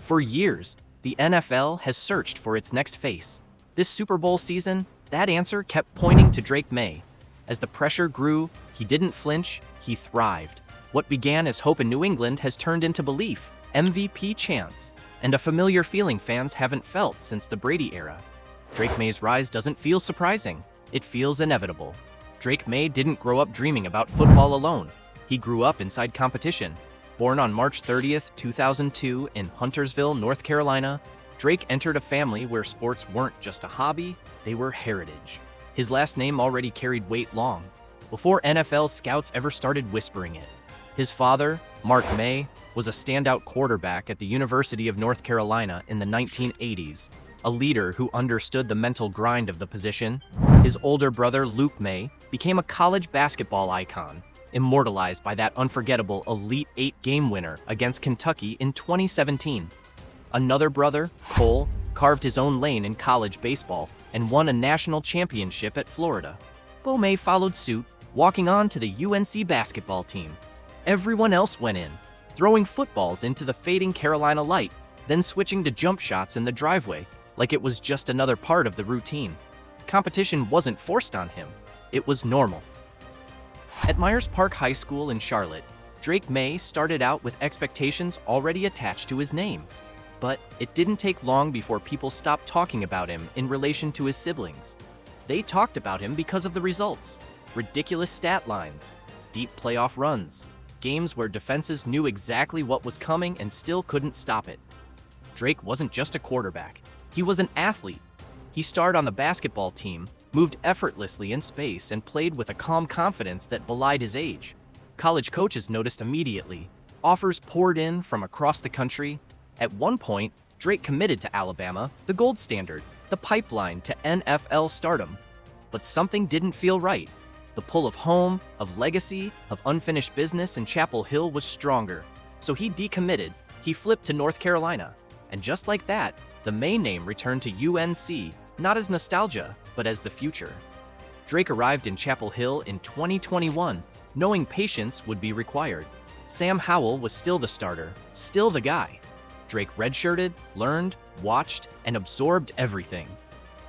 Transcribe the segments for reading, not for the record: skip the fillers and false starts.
For years, the NFL has searched for its next face. This Super Bowl season, that answer kept pointing to Drake Maye. As the pressure grew, he didn't flinch, he thrived. What began as hope in New England has turned into belief, MVP chants, and a familiar feeling fans haven't felt since the Brady era. Drake Maye's rise doesn't feel surprising, it feels inevitable. Drake Maye didn't grow up dreaming about football alone. He grew up inside competition. Born on March 30th, 2002 in Huntersville, North Carolina, Drake entered a family where sports weren't just a hobby, they were heritage. His last name already carried weight long, before NFL scouts ever started whispering it. His father, Mark Maye, was a standout quarterback at the University of North Carolina in the 1980s, a leader who understood the mental grind of the position. His older brother, Luke Maye, became a college basketball icon, immortalized by that unforgettable Elite Eight game winner against Kentucky in 2017. Another brother, Cole, carved his own lane in college baseball and won a national championship at Florida. Bo Maye followed suit, walking on to the UNC basketball team. Everyone else went in, throwing footballs into the fading Carolina light, then switching to jump shots in the driveway, like it was just another part of the routine. Competition wasn't forced on him, it was normal. At Myers Park High School in Charlotte, Drake Maye started out with expectations already attached to his name. But it didn't take long before people stopped talking about him in relation to his siblings. They talked about him because of the results, ridiculous stat lines, deep playoff runs, games where defenses knew exactly what was coming and still couldn't stop it. Drake wasn't just a quarterback, he was an athlete. He starred on the basketball team, moved effortlessly in space, and played with a calm confidence that belied his age. College coaches noticed immediately. Offers poured in from across the country. At one point, Drake committed to Alabama, the gold standard, the pipeline to NFL stardom. But something didn't feel right. The pull of home, of legacy, of unfinished business in Chapel Hill was stronger. So he decommitted, he flipped to North Carolina. And just like that, the Maye name returned to UNC, not as nostalgia, but as the future. Drake arrived in Chapel Hill in 2021, knowing patience would be required. Sam Howell was still the starter, still the guy. Drake redshirted, learned, watched, and absorbed everything.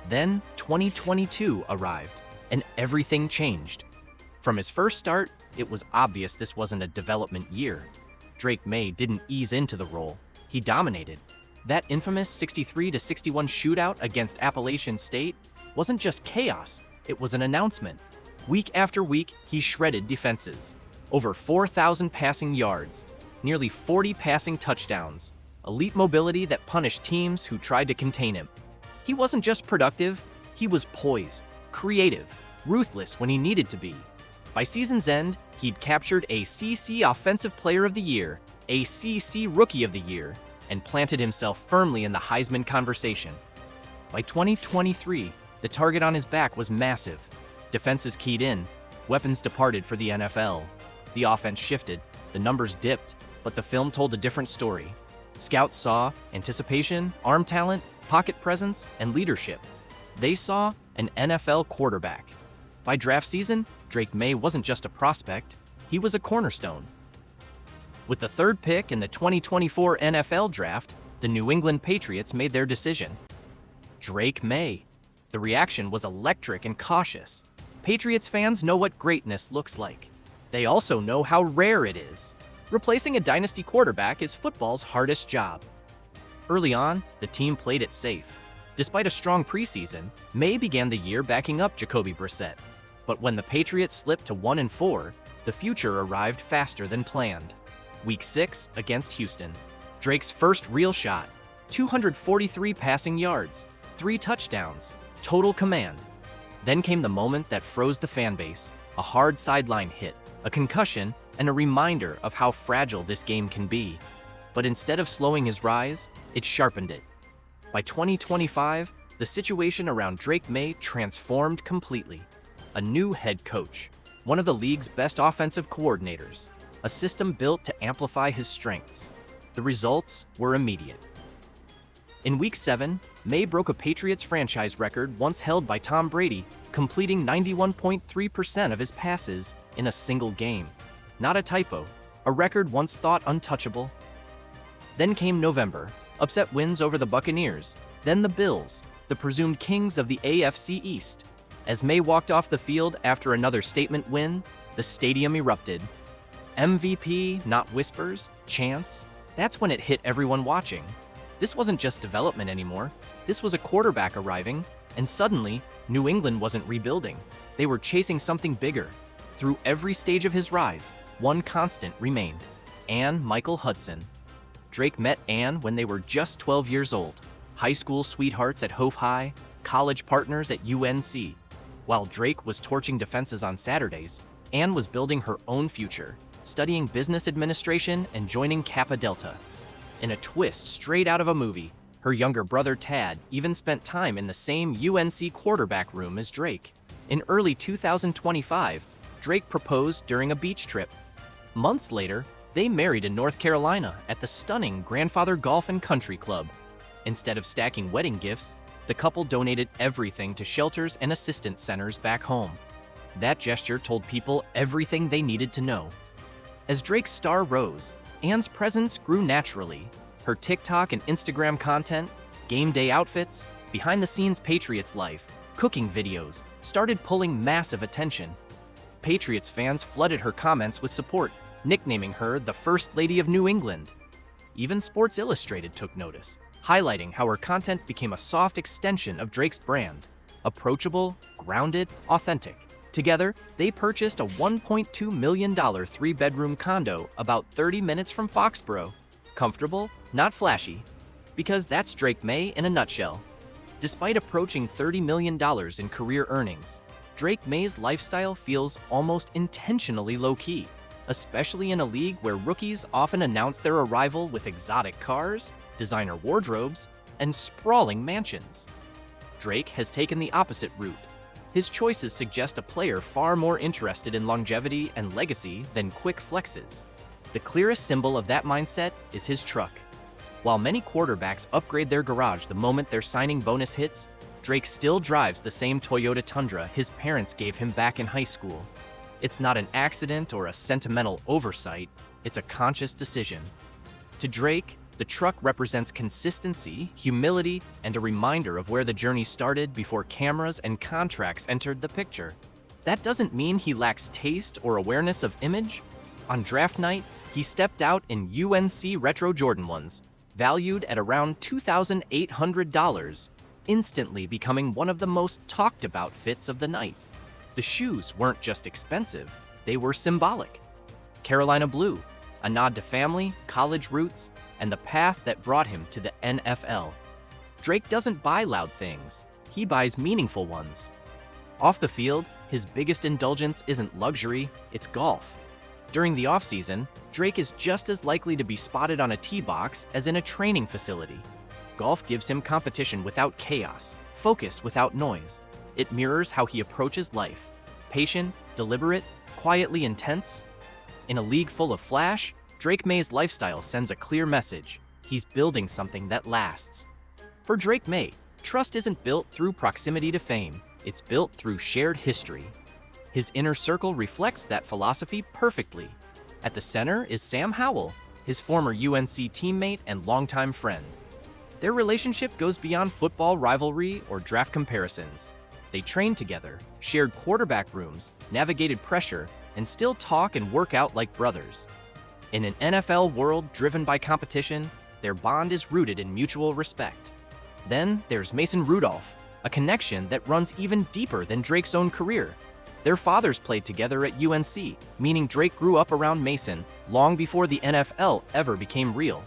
Then 2022 arrived, and everything changed. From his first start, it was obvious this wasn't a development year. Drake Maye didn't ease into the role, he dominated. That infamous 63-61 shootout against Appalachian State wasn't just chaos, it was an announcement. Week after week, he shredded defenses. Over 4,000 passing yards, nearly 40 passing touchdowns, elite mobility that punished teams who tried to contain him. He wasn't just productive, he was poised, creative, ruthless when he needed to be. By season's end, he'd captured a CC Offensive Player of the Year, a CC Rookie of the Year, and planted himself firmly in the Heisman conversation. By 2023, the target on his back was massive. Defenses keyed in, weapons departed for the NFL. The offense shifted, the numbers dipped, but the film told a different story. Scouts saw anticipation, arm talent, pocket presence, and leadership. They saw an NFL quarterback. By draft season, Drake Maye wasn't just a prospect, he was a cornerstone. With the third pick in the 2024 NFL Draft, the New England Patriots made their decision. Drake Maye. The reaction was electric and cautious. Patriots fans know what greatness looks like. They also know how rare it is. Replacing a dynasty quarterback is football's hardest job. Early on, the team played it safe. Despite a strong preseason, Maye began the year backing up Jacoby Brissett. But when the Patriots slipped to 1-4, the future arrived faster than planned. Week 6 against Houston. Drake's first real shot. 243 passing yards, 3 touchdowns, total command. Then came the moment that froze the fan base, a hard sideline hit, a concussion, and a reminder of how fragile this game can be. But instead of slowing his rise, it sharpened it. By 2025, the situation around Drake Maye transformed completely. A new head coach, one of the league's best offensive coordinators, a system built to amplify his strengths. The results were immediate. In Week 7, Maye broke a Patriots franchise record once held by Tom Brady, completing 91.3% of his passes in a single game. Not a typo, a record once thought untouchable. Then came November, Upset wins over the Buccaneers, then the Bills, the presumed kings of the AFC East. As Maye walked off the field after another statement win, the stadium erupted. MVP, not whispers, chants. That's when it hit everyone watching. This wasn't just development anymore. This was a quarterback arriving, and suddenly, New England wasn't rebuilding. They were chasing something bigger. Through every stage of his rise, one constant remained: Ann Michael Hudson. Drake met Ann when they were just 12 years old, high school sweethearts at Hove High, college partners at UNC. While Drake was torching defenses on Saturdays, Ann was building her own future, studying business administration and joining Kappa Delta. In a twist straight out of a movie, her younger brother Tad even spent time in the same UNC quarterback room as Drake. In early 2025, Drake proposed during a beach trip. Months later, they married in North Carolina at the stunning Grandfather Golf and Country Club. Instead of stacking wedding gifts, the couple donated everything to shelters and assistance centers back home. That gesture told people everything they needed to know. As Drake's star rose, Ann's presence grew naturally. Her TikTok and Instagram content, game day outfits, behind-the-scenes Patriots life, cooking videos started pulling massive attention. Patriots fans flooded her comments with support, nicknaming her the First Lady of New England. Even Sports Illustrated took notice, highlighting how her content became a soft extension of Drake's brand: approachable, grounded, authentic. Together, they purchased a $1.2 million three-bedroom condo about 30 minutes from Foxborough. Comfortable, not flashy. Because that's Drake Maye in a nutshell. Despite approaching $30 million in career earnings, Drake Maye's lifestyle feels almost intentionally low-key, especially in a league where rookies often announce their arrival with exotic cars, designer wardrobes, and sprawling mansions. Drake has taken the opposite route. His choices suggest a player far more interested in longevity and legacy than quick flexes. The clearest symbol of that mindset is his truck. While many quarterbacks upgrade their garage the moment their signing bonus hits, Drake still drives the same Toyota Tundra his parents gave him back in high school. It's not an accident or a sentimental oversight, it's a conscious decision. To Drake, the truck represents consistency, humility, and a reminder of where the journey started before cameras and contracts entered the picture. That doesn't mean he lacks taste or awareness of image. On draft night, he stepped out in UNC Retro Jordan 1s, valued at around $2,800, instantly becoming one of the most talked about fits of the night. The shoes weren't just expensive, they were symbolic. Carolina blue, a nod to family, college roots, and the path that brought him to the NFL. Drake doesn't buy loud things, he buys meaningful ones. Off the field, his biggest indulgence isn't luxury, it's golf. During the offseason, Drake is just as likely to be spotted on a tee box as in a training facility. Golf gives him competition without chaos, focus without noise. It mirrors how he approaches life: patient, deliberate, quietly intense. In a league full of flash, Drake Maye's lifestyle sends a clear message: he's building something that lasts. For Drake Maye, trust isn't built through proximity to fame, it's built through shared history. His inner circle reflects that philosophy perfectly. At the center is Sam Howell, his former UNC teammate and longtime friend. Their relationship goes beyond football rivalry or draft comparisons. They trained together, shared quarterback rooms, navigated pressure, and still talk and work out like brothers. In an NFL world driven by competition, their bond is rooted in mutual respect. Then there's Mason Rudolph, a connection that runs even deeper than Drake's own career. Their fathers played together at UNC, meaning Drake grew up around Mason long before the NFL ever became real.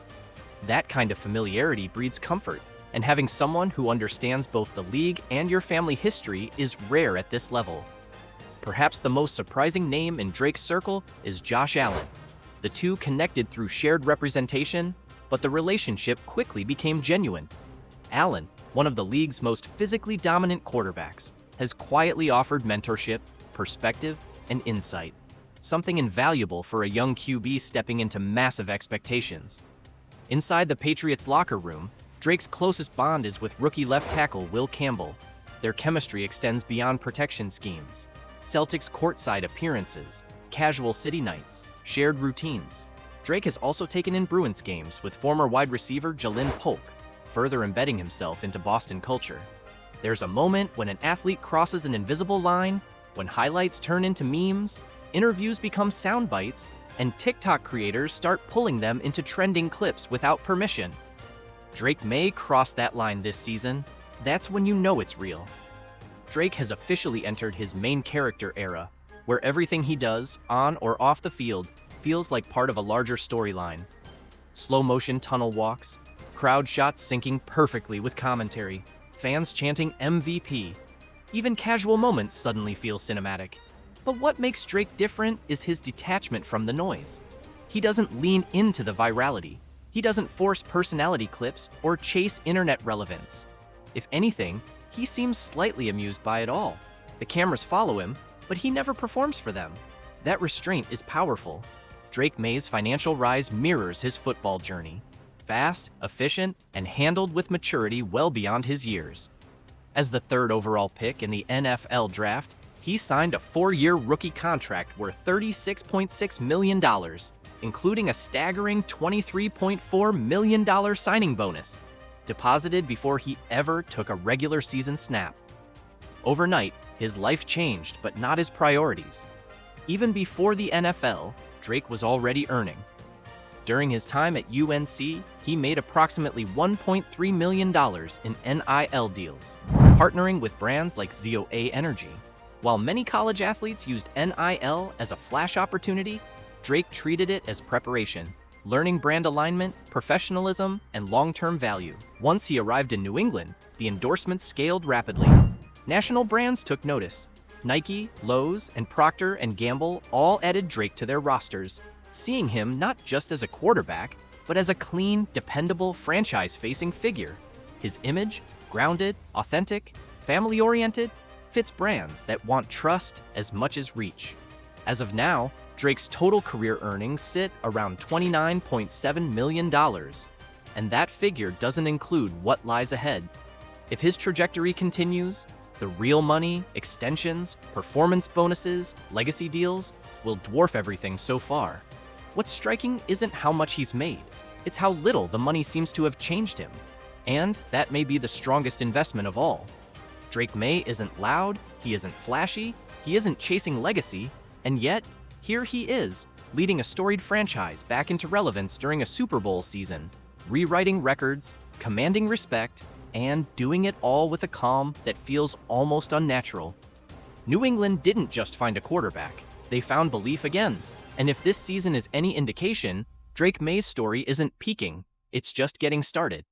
That kind of familiarity breeds comfort, and having someone who understands both the league and your family history is rare at this level. Perhaps the most surprising name in Drake's circle is Josh Allen. The two connected through shared representation, but the relationship quickly became genuine. Allen, one of the league's most physically dominant quarterbacks, has quietly offered mentorship, perspective, and insight, something invaluable for a young QB stepping into massive expectations. Inside the Patriots locker room, Drake's closest bond is with rookie left tackle Will Campbell. Their chemistry extends beyond protection schemes. Celtics courtside appearances, casual city nights, shared routines. Drake has also taken in Bruins games with former wide receiver Jalen Polk, further embedding himself into Boston culture. There's a moment when an athlete crosses an invisible line, when highlights turn into memes, interviews become sound bites, and TikTok creators start pulling them into trending clips without permission. Drake Maye crossed that line this season. That's when you know it's real. Drake has officially entered his main character era, where everything he does, on or off the field, feels like part of a larger storyline. Slow-motion tunnel walks, crowd shots syncing perfectly with commentary, fans chanting MVP. Even casual moments suddenly feel cinematic. But what makes Drake different is his detachment from the noise. He doesn't lean into the virality. He doesn't force personality clips or chase internet relevance. If anything, he seems slightly amused by it all. The cameras follow him, but he never performs for them. That restraint is powerful. Drake Maye's financial rise mirrors his football journey. Fast, efficient, and handled with maturity well beyond his years. As the third overall pick in the NFL draft, he signed a 4-year rookie contract worth $36.6 million, including a staggering $23.4 million signing bonus, deposited before he ever took a regular season snap. Overnight, his life changed, but not his priorities. Even before the NFL, Drake was already earning. During his time at UNC, he made approximately $1.3 million in NIL deals, partnering with brands like ZOA Energy. While many college athletes used NIL as a flash opportunity, Drake treated it as preparation, learning brand alignment, professionalism, and long-term value. Once he arrived in New England, the endorsements scaled rapidly. National brands took notice. Nike, Lowe's, and Procter & Gamble all added Drake to their rosters, seeing him not just as a quarterback, but as a clean, dependable, franchise-facing figure. His image, grounded, authentic, family-oriented, fits brands that want trust as much as reach. As of now, Drake's total career earnings sit around $29.7 million, and that figure doesn't include what lies ahead. If his trajectory continues, the real money, extensions, performance bonuses, legacy deals will dwarf everything so far. What's striking isn't how much he's made, it's how little the money seems to have changed him. And that may be the strongest investment of all. Drake Maye isn't loud, he isn't flashy, he isn't chasing legacy, and yet, here he is, leading a storied franchise back into relevance during a Super Bowl season, rewriting records, commanding respect, and doing it all with a calm that feels almost unnatural. New England didn't just find a quarterback, they found belief again. And if this season is any indication, Drake Maye's story isn't peaking, it's just getting started.